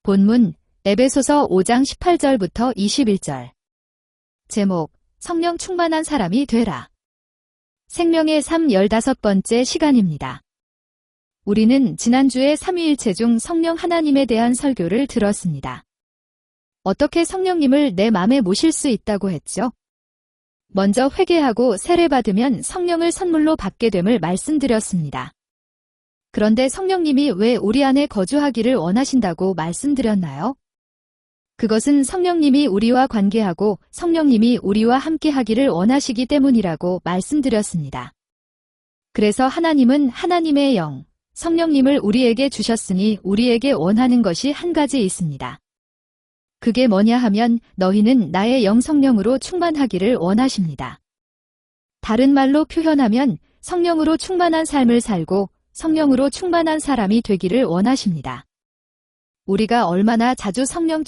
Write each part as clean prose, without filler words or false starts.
본문 에베소서 5장 18절부터 21절. 제목 성령 충만한 사람이 되라. 생명의 삶 15번째 시간입니다. 우리는 지난주에 삼위일체 중 성령 하나님에 대한 설교를 들었습니다. 어떻게 성령님을 내 마음에 모실 수 있다고 했죠? 먼저 회개하고 세례받으면 성령을 선물로 받게 됨을 말씀드렸습니다. 그런데 성령님이 왜 우리 안에 거주하기를 원하신다고 말씀드렸나요? 그것은 성령님이 우리와 관계하고 성령님이 우리와 함께하기를 원하시기 때문이라고 말씀드렸습니다. 그래서 하나님은 하나님의 영, 성령님을 우리에게 주셨으니 우리에게 원하는 것이 한 가지 있습니다. 그게 뭐냐 하면 너희는 나의 영 성령으로 충만하기를 원하십니다. 다른 말로 표현하면 성령으로 충만한 삶을 살고 성령으로 충만한 사람이 되기를 원하십니다. 우리가 얼마나 자주 성령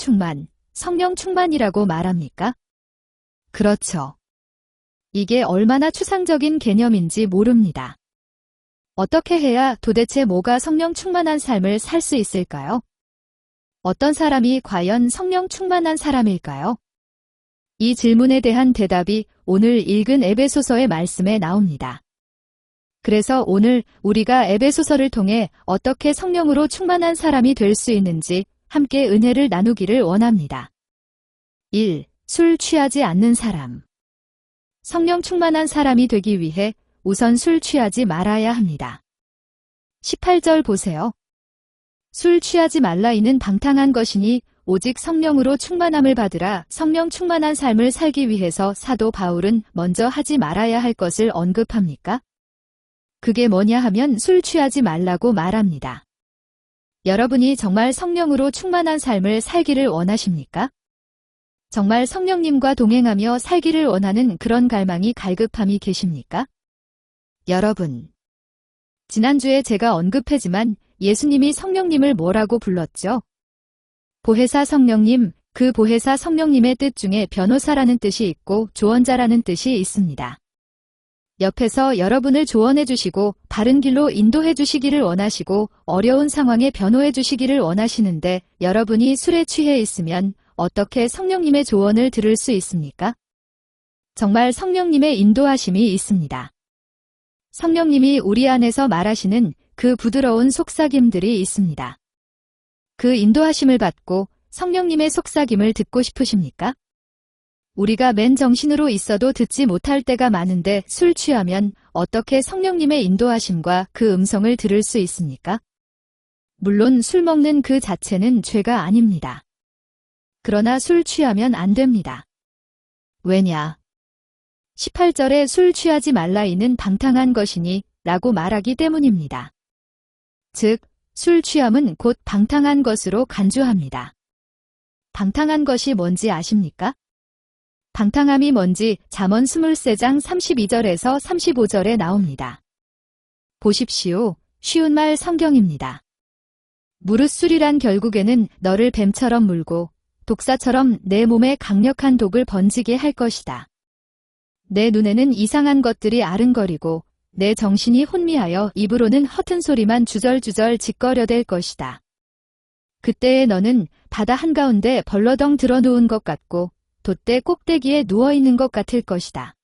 충만이라고 말합니까? 그렇죠. 이게 얼마나 추상적인 개념인지 모릅니다. 어떻게 해야 도대체 뭐가 성령 충만한 삶을 살 수 있을까요? 어떤 사람이 과연 성령 충만한 사람일까요? 이 질문에 대한 대답이 오늘 읽은 에베소서의 말씀에 나옵니다. 그래서 오늘 우리가 에베소서를 통해 어떻게 성령으로 충만한 사람이 될 수 있는지 함께 은혜를 나누기를 원합니다. 1. 술 취하지 않는 사람. 성령 충만한 사람이 되기 위해 우선 술 취하지 말아야 합니다. 18절 보세요. 술 취하지 말라 이는 방탕한 것이니 오직 성령으로 충만함을 받으라. 성령 충만한 삶을 살기 위해서 사도 바울은 먼저 하지 말아야 할 것을 언급합니까? 그게 뭐냐 하면 술 취하지 말라고 말합니다. 여러분이 정말 성령으로 충만한 삶을 살기를 원하십니까? 정말 성령님과 동행하며 살기를 원하는 그런 갈망이 갈급함이 계십니까? 여러분, 지난주에 제가 언급했지만 예수님이 성령님을 뭐라고 불렀죠? 보혜사 성령님, 그 보혜사 성령님의 뜻 중에 변호사라는 뜻이 있고 조언자라는 뜻이 있습니다. 옆에서 여러분을 조언해 주시고 바른 길로 인도해 주시기를 원하시고 어려운 상황에 변호해 주시기를 원하시는데 여러분이 술에 취해 있으면 어떻게 성령님의 조언을 들을 수 있습니까? 정말 성령님의 인도하심이 있습니다. 성령님이 우리 안에서 말하시는 그 부드러운 속삭임들이 있습니다. 그 인도하심을 받고 성령님의 속삭임을 듣고 싶으십니까? 우리가 맨정신으로 있어도 듣지 못할 때가 많은데 술 취하면 어떻게 성령님의 인도하심과 그 음성을 들을 수 있습니까? 물론 술 먹는 그 자체는 죄가 아닙니다. 그러나 술 취하면 안 됩니다. 왜냐? 18절에 술 취하지 말라 이는 방탕한 것이니 라고 말하기 때문입니다. 즉, 술 취함은 곧 방탕한 것으로 간주합니다. 방탕한 것이 뭔지 아십니까? 방탕함이 뭔지 잠언 23장 32절에서 35절에 나옵니다. 보십시오. 쉬운 말 성경입니다. 무릇 술이란 결국에는 너를 뱀처럼 물고 독사처럼 내 몸에 강력한 독을 번지게 할 것이다. 내 눈에는 이상한 것들이 아른거리고 내 정신이 혼미하여 입으로는 허튼 소리만 주절주절 짓거려댈 것이다. 그때에 너는 바다 한가운데 벌러덩 들어누운 것 같고 돛대 꼭대기에 누워있는 것 같을 것이다.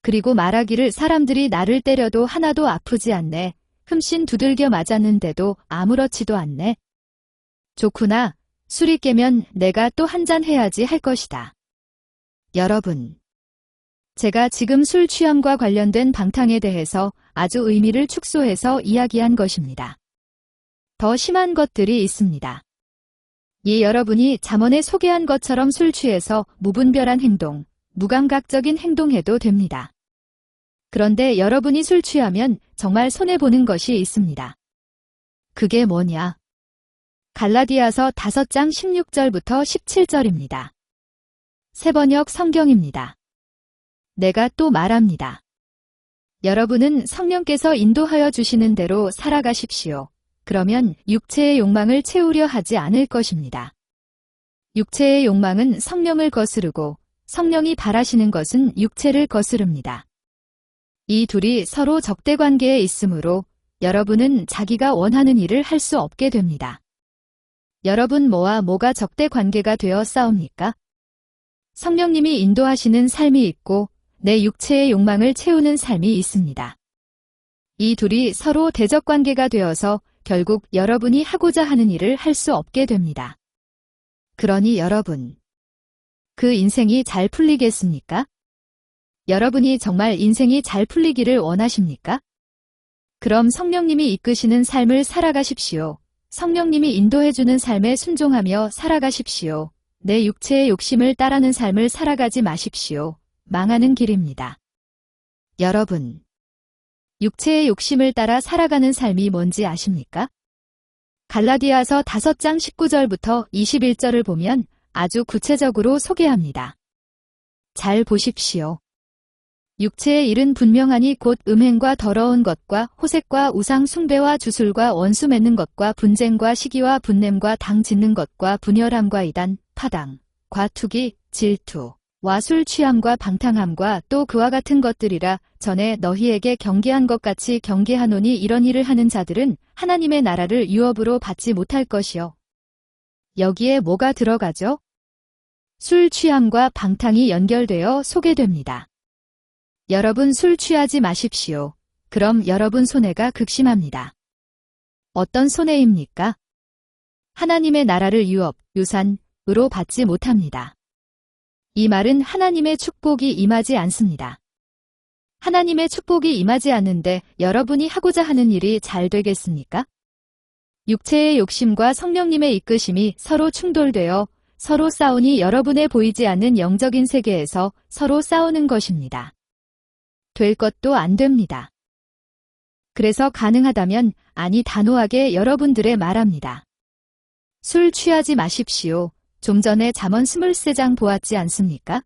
그리고 말하기를 사람들이 나를 때려도 하나도 아프지 않네. 흠씬 두들겨 맞았는데도 아무렇지도 않네. 좋구나. 술이 깨면 내가 또 한잔 해야지 할 것이다. 여러분, 제가 지금 술 취함과 관련된 방탕에 대해서 아주 의미를 축소해서 이야기한 것입니다. 더 심한 것들이 있습니다. 여러분이 잠언에 소개한 것처럼 술 취해서 무분별한 행동, 무감각적인 행동해도 됩니다. 그런데 여러분이 술 취하면 정말 손해보는 것이 있습니다. 그게 뭐냐? 갈라디아서 5장 16절부터 17절입니다. 새번역 성경입니다. 내가 또 말합니다. 여러분은 성령께서 인도하여 주시는 대로 살아가십시오. 그러면 육체의 욕망을 채우려 하지 않을 것입니다. 육체의 욕망은 성령을 거스르고 성령이 바라시는 것은 육체를 거스릅니다. 이 둘이 서로 적대관계에 있으므로 여러분은 자기가 원하는 일을 할 수 없게 됩니다. 여러분 뭐와 뭐가 적대 관계가 되어 싸웁니까? 성령님이 인도하시는 삶이 있고 내 육체의 욕망을 채우는 삶이 있습니다. 이 둘이 서로 대적 관계가 되어서 결국 여러분이 하고자 하는 일을 할 수 없게 됩니다. 그러니 여러분, 그 인생이 잘 풀리겠습니까? 여러분이 정말 인생이 잘 풀리기를 원하십니까? 그럼 성령님이 이끄시는 삶을 살아가십시오. 성령님이 인도해주는 삶에 순종하며 살아가십시오. 내 육체의 욕심을 따르는 삶을 살아가지 마십시오. 망하는 길입니다. 여러분, 육체의 욕심을 따라 살아가는 삶이 뭔지 아십니까? 갈라디아서 5장 19절부터 21절을 보면 아주 구체적으로 소개합니다. 잘 보십시오. 육체의 일은 분명하니 곧 음행과 더러운 것과 호색과 우상 숭배와 주술과 원수 맺는 것과 분쟁과 시기와 분냄과 당 짓는 것과 분열함과 이단, 파당, 과투기, 질투와 술 취함과 방탕함과 또 그와 같은 것들이라. 전에 너희에게 경계한 것 같이 경계하노니 이런 일을 하는 자들은 하나님의 나라를 유업으로 받지 못할 것이요. 여기에 뭐가 들어가죠? 술 취함과 방탕이 연결되어 소개됩니다. 여러분 술 취하지 마십시오. 그럼 여러분 손해가 극심합니다. 어떤 손해입니까? 하나님의 나라를 유업, 유산으로 받지 못합니다. 이 말은 하나님의 축복이 임하지 않습니다. 하나님의 축복이 임하지 않는데 여러분이 하고자 하는 일이 잘 되겠습니까? 육체의 욕심과 성령님의 이끄심이 서로 충돌되어 서로 싸우니 여러분의 보이지 않는 영적인 세계에서 서로 싸우는 것입니다. 될 것도 안 됩니다. 그래서 가능하다면 아니 단호하게 여러분들의 말합니다. 술 취하지 마십시오. 좀 전에 잠언 23장 보았지 않습니까?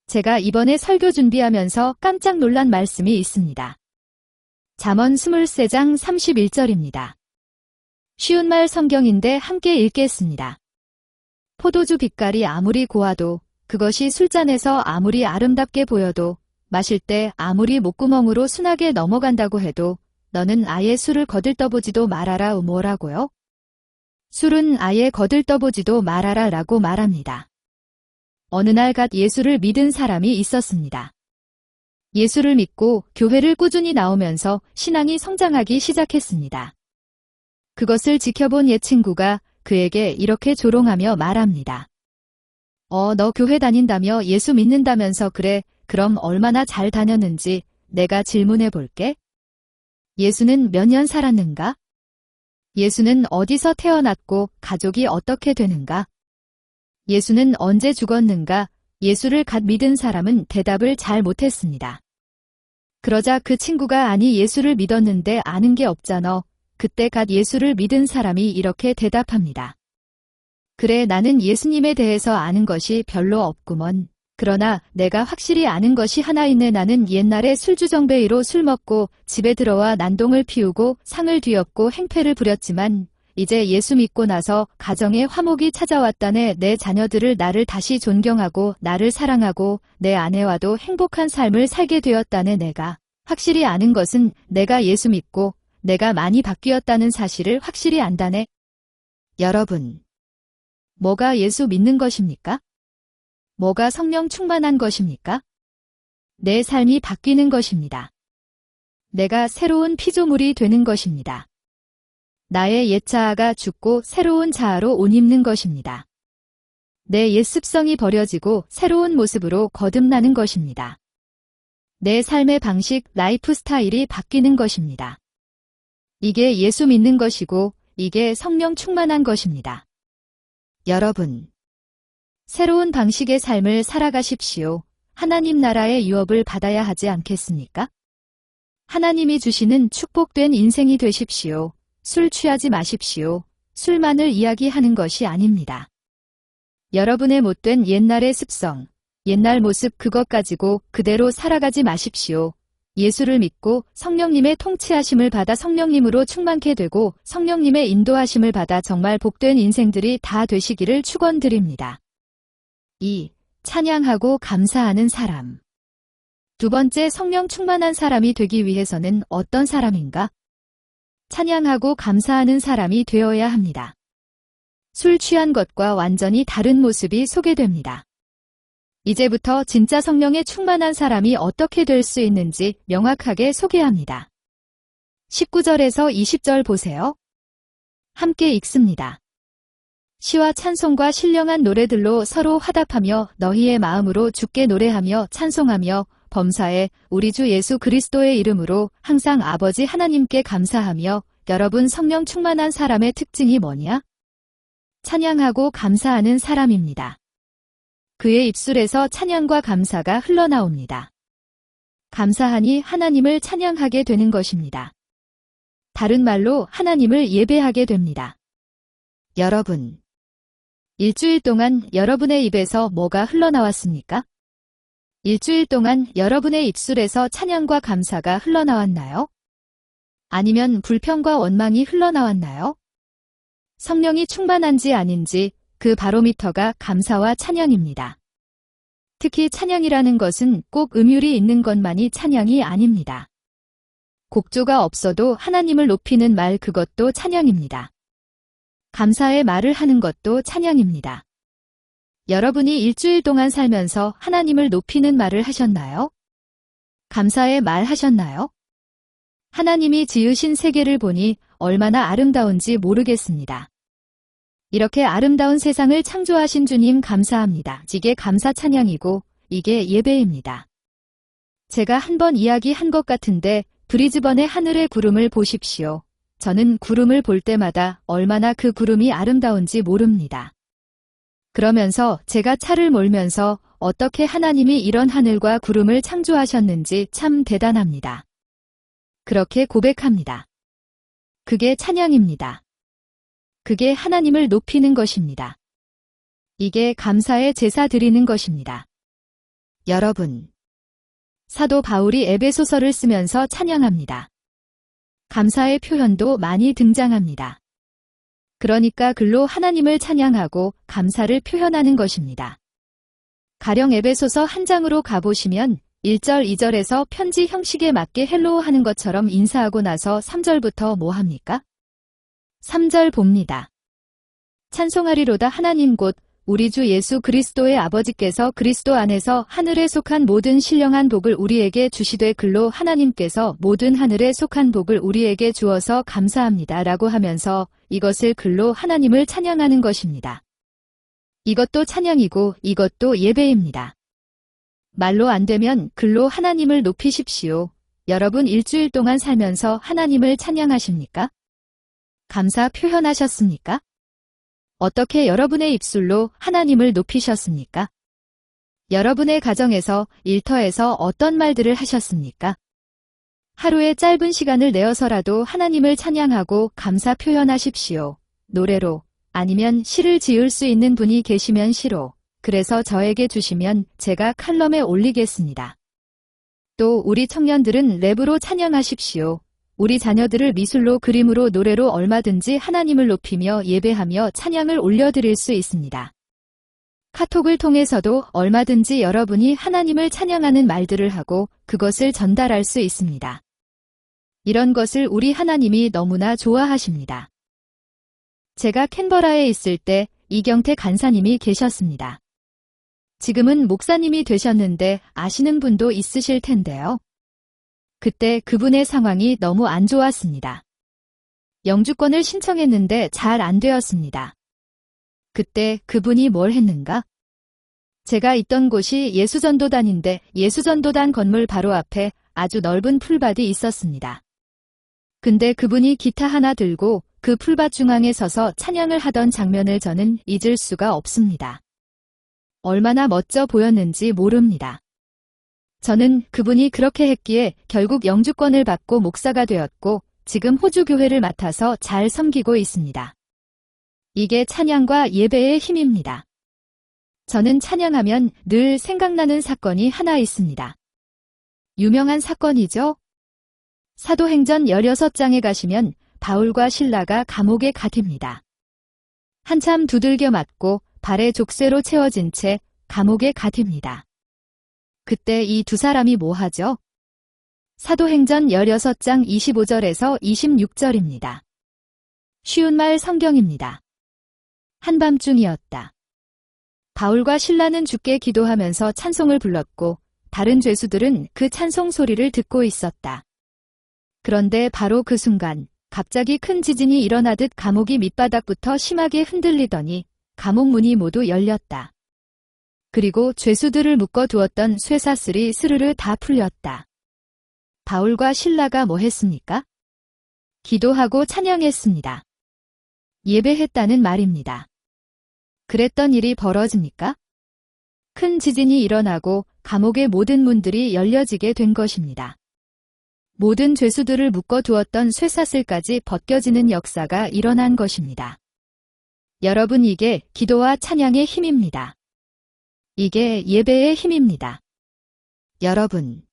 제가 이번에 설교 준비하면서 깜짝 놀란 말씀이 있습니다. 잠언 23장 31절입니다. 쉬운 말 성경인데 함께 읽겠습니다. 포도주 빛깔이 아무리 고와도 그것이 술잔에서 아무리 아름답게 보여도 마실 때 아무리 목구멍으로 순하게 넘어간다고 해도 너는 아예 술을 거들떠보지도 말아라. 뭐라고요? 술은 아예 거들떠보지도 말아라 라고 말합니다. 어느 날 갓 예수를 믿은 사람이 있었습니다. 예수를 믿고 교회를 꾸준히 나오면서 신앙이 성장하기 시작했습니다. 그것을 지켜본 옛 친구가 그에게 이렇게 조롱하며 말합니다. 너 교회 다닌다며 예수 믿는다면서 그래. 그럼 얼마나 잘 다녔는지 내가 질문해 볼게. 예수는 몇 년 살았는가? 예수는 어디서 태어났고 가족이 어떻게 되는가? 예수는 언제 죽었는가? 예수를 갓 믿은 사람은 대답을 잘 못했습니다. 그러자 그 친구가 아니 예수를 믿었는데 아는 게 없잖아. 그때 갓 예수를 믿은 사람이 이렇게 대답합니다. 그래 나는 예수님에 대해서 아는 것이 별로 없구먼. 그러나 내가 확실히 아는 것이 하나 있네. 나는 옛날에 술주정뱅이로 술 먹고 집에 들어와 난동을 피우고 상을 뒤엎고 행패를 부렸지만 이제 예수 믿고 나서 가정에 화목이 찾아왔다네. 내 자녀들을 나를 다시 존경하고 나를 사랑하고 내 아내와도 행복한 삶을 살게 되었다네. 내가 확실히 아는 것은 내가 예수 믿고 내가 많이 바뀌었다는 사실을 확실히 안다네. 여러분, 뭐가 예수 믿는 것입니까? 뭐가 성령 충만한 것입니까? 내 삶이 바뀌는 것입니다. 내가 새로운 피조물이 되는 것입니다. 나의 옛 자아가 죽고 새로운 자아로 옷 입는 것입니다. 내 옛 습성이 버려지고 새로운 모습으로 거듭나는 것입니다. 내 삶의 방식, 라이프 스타일이 바뀌는 것입니다. 이게 예수 믿는 것이고 이게 성령 충만한 것입니다. 여러분, 새로운 방식의 삶을 살아가십시오. 하나님 나라의 유업을 받아야 하지 않겠습니까? 하나님이 주시는 축복된 인생이 되십시오. 술 취하지 마십시오. 술만을 이야기하는 것이 아닙니다. 여러분의 못된 옛날의 습성, 옛날 모습 그것 가지고 그대로 살아가지 마십시오. 예수를 믿고 성령님의 통치하심을 받아 성령님으로 충만케 되고 성령님의 인도하심을 받아 정말 복된 인생들이 다 되시기를 축원드립니다. 2. 찬양하고 감사하는 사람. 두 번째, 성령 충만한 사람이 되기 위해서는 어떤 사람인가? 찬양하고 감사하는 사람이 되어야 합니다. 술 취한 것과 완전히 다른 모습이 소개됩니다. 이제부터 진짜 성령에 충만한 사람이 어떻게 될 수 있는지 명확하게 소개합니다. 19절에서 20절 보세요. 함께 읽습니다. 시와 찬송과 신령한 노래들로 서로 화답하며 너희의 마음으로 주께 노래하며 찬송하며 범사에 우리 주 예수 그리스도의 이름으로 항상 아버지 하나님께 감사하며. 여러분, 성령 충만한 사람의 특징이 뭐냐? 찬양하고 감사하는 사람입니다. 그의 입술에서 찬양과 감사가 흘러나옵니다. 감사하니 하나님을 찬양하게 되는 것입니다. 다른 말로 하나님을 예배하게 됩니다. 여러분, 일주일 동안 여러분의 입에서 뭐가 흘러나왔습니까? 일주일 동안 여러분의 입술에서 찬양과 감사가 흘러나왔나요? 아니면 불평과 원망이 흘러나왔나요? 성령이 충만한지 아닌지 그 바로미터가 감사와 찬양입니다. 특히 찬양이라는 것은 꼭 음율이 있는 것만이 찬양이 아닙니다. 곡조가 없어도 하나님을 높이는 말, 그것도 찬양입니다. 감사의 말을 하는 것도 찬양입니다. 여러분이 일주일 동안 살면서 하나님을 높이는 말을 하셨나요? 감사의 말 하셨나요? 하나님이 지으신 세계를 보니 얼마나 아름다운지 모르겠습니다. 이렇게 아름다운 세상을 창조하신 주님 감사합니다. 이게 감사 찬양이고 이게 예배입니다. 제가 한번 이야기한 것 같은데 브리즈번의 하늘의 구름을 보십시오. 저는 구름을 볼 때마다 얼마나 그 구름이 아름다운지 모릅니다. 그러면서 제가 차를 몰면서 어떻게 하나님이 이런 하늘과 구름을 창조하셨는지 참 대단합니다. 그렇게 고백합니다. 그게 찬양입니다. 그게 하나님을 높이는 것입니다. 이게 감사의 제사 드리는 것입니다. 여러분, 사도 바울이 에베소서를 쓰면서 찬양합니다. 감사의 표현도 많이 등장합니다. 그러니까 글로 하나님을 찬양하고 감사를 표현하는 것입니다. 가령 에베소서 한 장으로 가보시면 1절, 2절에서 편지 형식에 맞게 헬로우 하는 것처럼 인사하고 나서 3절부터 뭐 합니까? 3절 봅니다. 찬송하리로다 하나님 곧 우리 주 예수 그리스도의 아버지께서 그리스도 안에서 하늘에 속한 모든 신령한 복을 우리에게 주시되 글로 하나님께서 모든 하늘에 속한 복을 우리에게 주어서 감사합니다 라고 하면서 이것을 글로 하나님을 찬양하는 것입니다. 이것도 찬양이고 이것도 예배입니다. 말로 안 되면 글로 하나님을 높이십시오. 여러분 일주일 동안 살면서 하나님을 찬양하십니까? 감사 표현하셨습니까? 어떻게 여러분의 입술로 하나님을 높이셨습니까? 여러분의 가정에서, 일터에서 어떤 말들을 하셨습니까? 하루에 짧은 시간을 내어서라도 하나님을 찬양하고 감사 표현하십시오. 노래로, 아니면 시를 지을 수 있는 분이 계시면 시로, 그래서 저에게 주시면 제가 칼럼에 올리겠습니다. 또 우리 청년들은 랩으로 찬양하십시오. 우리 자녀들을 미술로, 그림으로, 노래로 얼마든지 하나님을 높이며 예배하며 찬양을 올려드릴 수 있습니다. 카톡을 통해서도 얼마든지 여러분이 하나님을 찬양하는 말들을 하고 그것을 전달할 수 있습니다. 이런 것을 우리 하나님이 너무나 좋아하십니다. 제가 캔버라에 있을 때 이경태 간사님이 계셨습니다. 지금은 목사님이 되셨는데 아시는 분도 있으실 텐데요. 그때 그분의 상황이 너무 안 좋았습니다. 영주권을 신청했는데 잘 안 되었습니다. 그때 그분이 뭘 했는가? 제가 있던 곳이 예수전도단인데 예수전도단 건물 바로 앞에 아주 넓은 풀밭이 있었습니다. 근데 그분이 기타 하나 들고 그 풀밭 중앙에 서서 찬양을 하던 장면을 저는 잊을 수가 없습니다. 얼마나 멋져 보였는지 모릅니다. 저는 그분이 그렇게 했기에 결국 영주권을 받고 목사가 되었고 지금 호주교회를 맡아서 잘 섬기고 있습니다. 이게 찬양과 예배의 힘입니다. 저는 찬양하면 늘 생각나는 사건이 하나 있습니다. 유명한 사건이죠? 사도행전 16장에 가시면 바울과 실라가 감옥에 갇힙니다. 한참 두들겨 맞고 발에 족쇄로 채워진 채 감옥에 갇힙니다. 그때 이 두 사람이 뭐 하죠? 사도행전 16장 25절에서 26절입니다. 쉬운 말 성경입니다. 한밤중이었다. 바울과 실라는 주께 기도하면서 찬송을 불렀고 다른 죄수들은 그 찬송 소리를 듣고 있었다. 그런데 바로 그 순간 갑자기 큰 지진이 일어나듯 감옥이 밑바닥부터 심하게 흔들리더니 감옥 문이 모두 열렸다. 그리고 죄수들을 묶어두었던 쇠사슬이 스르르 다 풀렸다. 바울과 실라가 뭐 했습니까? 기도하고 찬양했습니다. 예배했다는 말입니다. 그랬던 일이 벌어집니까? 큰 지진이 일어나고 감옥의 모든 문들이 열려지게 된 것입니다. 모든 죄수들을 묶어두었던 쇠사슬까지 벗겨지는 역사가 일어난 것입니다. 여러분, 이게 기도와 찬양의 힘입니다. 이게 예배의 힘입니다. 여러분,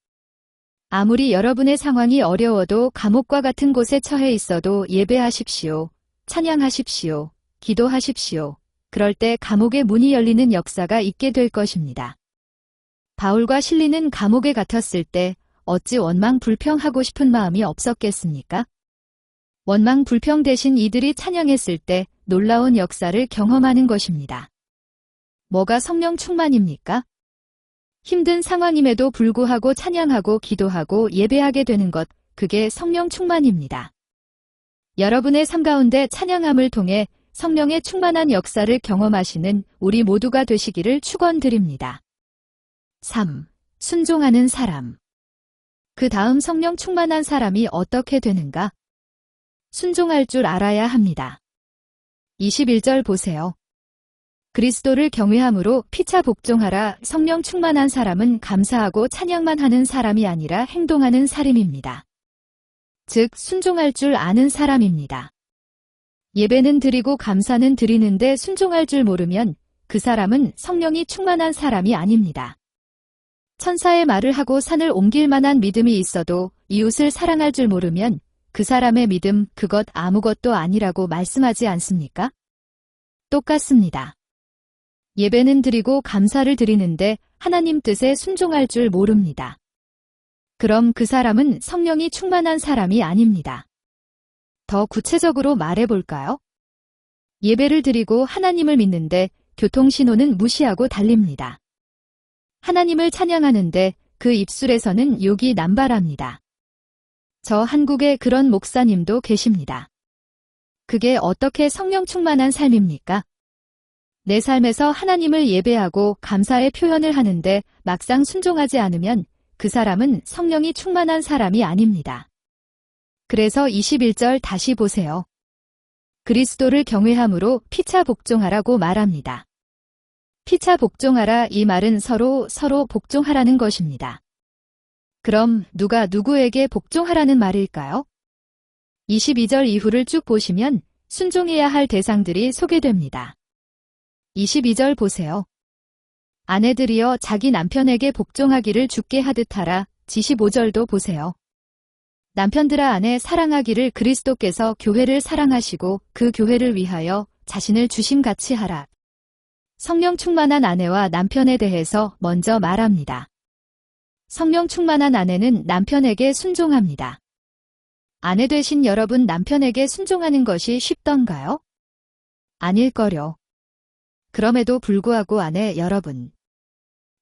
아무리 여러분의 상황이 어려워도 감옥과 같은 곳에 처해 있어도 예배하십시오. 찬양하십시오. 기도하십시오. 그럴 때 감옥의 문이 열리는 역사가 있게 될 것입니다. 바울과 실리는 감옥에 갇혔을 때 어찌 원망불평하고 싶은 마음이 없었겠습니까? 원망불평 대신 이들이 찬양했을 때 놀라운 역사를 경험하는 것입니다. 뭐가 성령 충만입니까? 힘든 상황임에도 불구하고 찬양하고 기도하고 예배하게 되는 것, 그게 성령 충만입니다. 여러분의 삶 가운데 찬양함을 통해 성령의 충만한 역사를 경험하시는 우리 모두가 되시기를 축원드립니다. 3. 순종하는 사람. 그 다음 성령 충만한 사람이 어떻게 되는가? 순종할 줄 알아야 합니다. 21절 보세요. 그리스도를 경외함으로 피차 복종하라. 성령 충만한 사람은 감사하고 찬양만 하는 사람이 아니라 행동하는 사람입니다. 즉, 순종할 줄 아는 사람입니다. 예배는 드리고 감사는 드리는데 순종할 줄 모르면 그 사람은 성령이 충만한 사람이 아닙니다. 천사의 말을 하고 산을 옮길 만한 믿음이 있어도 이웃을 사랑할 줄 모르면 그 사람의 믿음, 그것 아무것도 아니라고 말씀하지 않습니까? 똑같습니다. 예배는 드리고 감사를 드리는데 하나님 뜻에 순종할 줄 모릅니다. 그럼 그 사람은 성령이 충만한 사람이 아닙니다. 더 구체적으로 말해볼까요? 예배를 드리고 하나님을 믿는데 교통신호는 무시하고 달립니다. 하나님을 찬양하는데 그 입술에서는 욕이 남발합니다. 저 한국에 그런 목사님도 계십니다. 그게 어떻게 성령 충만한 삶입니까? 내 삶에서 하나님을 예배하고 감사의 표현을 하는데 막상 순종하지 않으면 그 사람은 성령이 충만한 사람이 아닙니다. 그래서 21절 다시 보세요. 그리스도를 경외함으로 피차 복종하라고 말합니다. 피차 복종하라, 이 말은 서로 복종하라는 것입니다. 그럼 누가 누구에게 복종하라는 말일까요? 22절 이후를 쭉 보시면 순종해야 할 대상들이 소개됩니다. 22절 보세요. 아내들이여 자기 남편에게 복종하기를 주께 하듯 하라. 25절도 보세요. 남편들아, 아내 사랑하기를 그리스도께서 교회를 사랑하시고 그 교회를 위하여 자신을 주심같이 하라. 성령 충만한 아내와 남편에 대해서 먼저 말합니다. 성령 충만한 아내는 남편에게 순종합니다. 아내 되신 여러분, 남편에게 순종하는 것이 쉽던가요? 아닐거려. 그럼에도 불구하고 아내 여러분,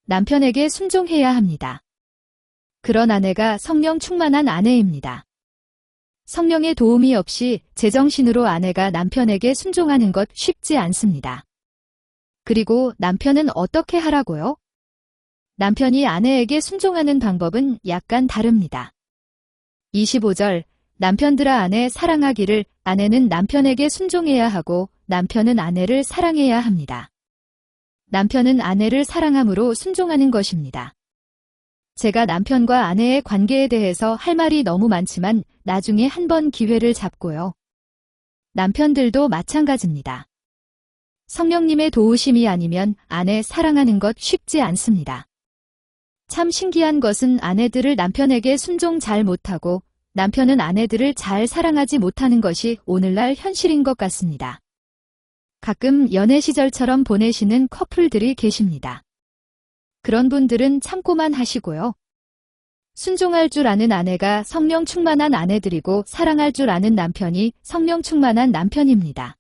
남편에게 순종해야 합니다. 그런 아내가 성령 충만한 아내입니다. 성령의 도움이 없이 제정신으로 아내가 남편에게 순종하는 것 쉽지 않습니다. 그리고 남편은 어떻게 하라고요? 남편이 아내에게 순종하는 방법은 약간 다릅니다. 25절, 남편들아 아내 사랑하기를, 아내는 남편에게 순종해야 하고 남편은 아내를 사랑해야 합니다. 남편은 아내를 사랑함으로 순종하는 것입니다. 제가 남편과 아내의 관계에 대해서 할 말이 너무 많지만 나중에 한번 기회를 잡고요. 남편들도 마찬가지입니다. 성령님의 도우심이 아니면 아내 사랑하는 것 쉽지 않습니다. 참 신기한 것은 아내들을 남편에게 순종 잘 못하고 남편은 아내들을 잘 사랑하지 못하는 것이 오늘날 현실인 것 같습니다. 가끔 연애 시절처럼 보내시는 커플들이 계십니다. 그런 분들은 참고만 하시고요. 순종할 줄 아는 아내가 성령 충만한 아내들이고 사랑할 줄 아는 남편이 성령 충만한 남편입니다.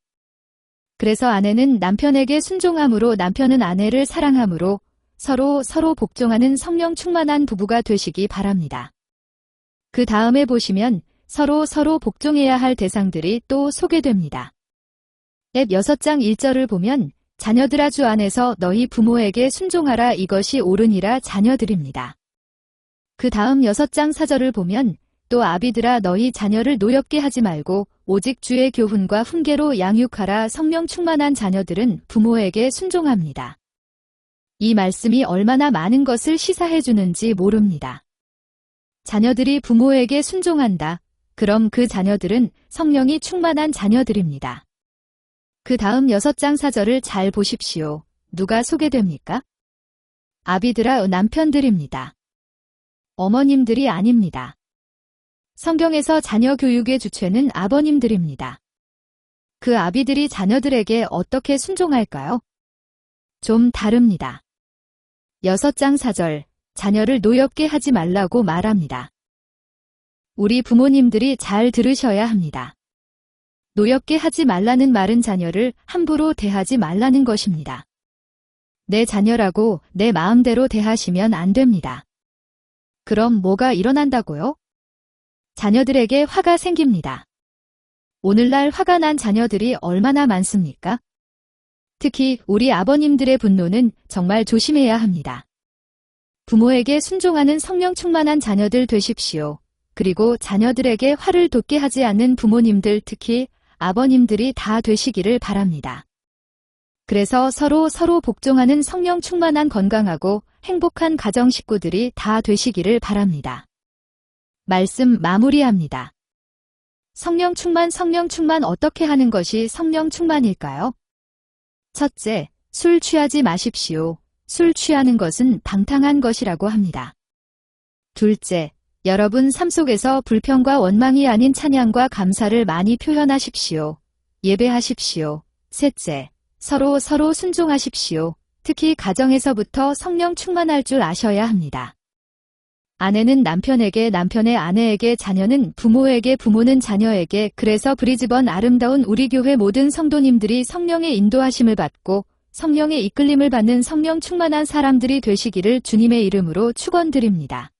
그래서 아내는 남편에게 순종함으로 남편은 아내를 사랑함으로 서로 복종하는 성령 충만한 부부가 되시기 바랍니다. 그 다음에 보시면 서로 복종해야 할 대상들이 또 소개됩니다. 앱 6장 1절을 보면 자녀들아 주 안에서 너희 부모에게 순종하라 이것이 옳으니라 자녀들입니다. 그 다음 6장 4절을 보면 또 아비들아 너희 자녀를 노엽게 하지 말고 오직 주의 교훈과 훈계로 양육하라 성령 충만한 자녀들은 부모에게 순종합니다. 이 말씀이 얼마나 많은 것을 시사해 주는지 모릅니다. 자녀들이 부모에게 순종한다. 그럼 그 자녀들은 성령이 충만한 자녀들입니다. 그 다음 6장 4절을 잘 보십시오. 누가 소개됩니까? 아비들아 남편들입니다. 어머님들이 아닙니다. 성경에서 자녀 교육의 주체는 아버님들입니다. 그 아비들이 자녀들에게 어떻게 순종할까요? 좀 다릅니다. 6장 4절, 자녀를 노엽게 하지 말라고 말합니다. 우리 부모님들이 잘 들으셔야 합니다. 노엽게 하지 말라는 말은 자녀를 함부로 대하지 말라는 것입니다. 내 자녀라고 내 마음대로 대하시면 안 됩니다. 그럼 뭐가 일어난다고요? 자녀들에게 화가 생깁니다. 오늘날 화가 난 자녀들이 얼마나 많습니까? 특히 우리 아버님들의 분노는 정말 조심해야 합니다. 부모에게 순종하는 성령 충만한 자녀들 되십시오. 그리고 자녀들에게 화를 돋게 하지 않는 부모님들 특히 아버님들이 다 되시기를 바랍니다. 그래서 서로 복종하는 성령 충만한 건강하고 행복한 가정 식구들이 다 되시기를 바랍니다. 말씀 마무리합니다. 성령 충만 어떻게 하는 것이 성령 충만일까요? 첫째, 술 취하지 마십시오. 술 취하는 것은 방탕한 것이라고 합니다. 둘째, 여러분 삶 속에서 불평과 원망이 아닌 찬양과 감사를 많이 표현하십시오. 예배하십시오. 셋째, 서로 순종하십시오. 특히 가정에서부터 성령 충만할 줄 아셔야 합니다. 아내는 남편에게, 남편의 아내에게, 자녀는 부모에게, 부모는 자녀에게. 그래서 브리즈번 아름다운 우리 교회 모든 성도님들이 성령의 인도하심을 받고 성령의 이끌림을 받는 성령 충만한 사람들이 되시기를 주님의 이름으로 축원드립니다.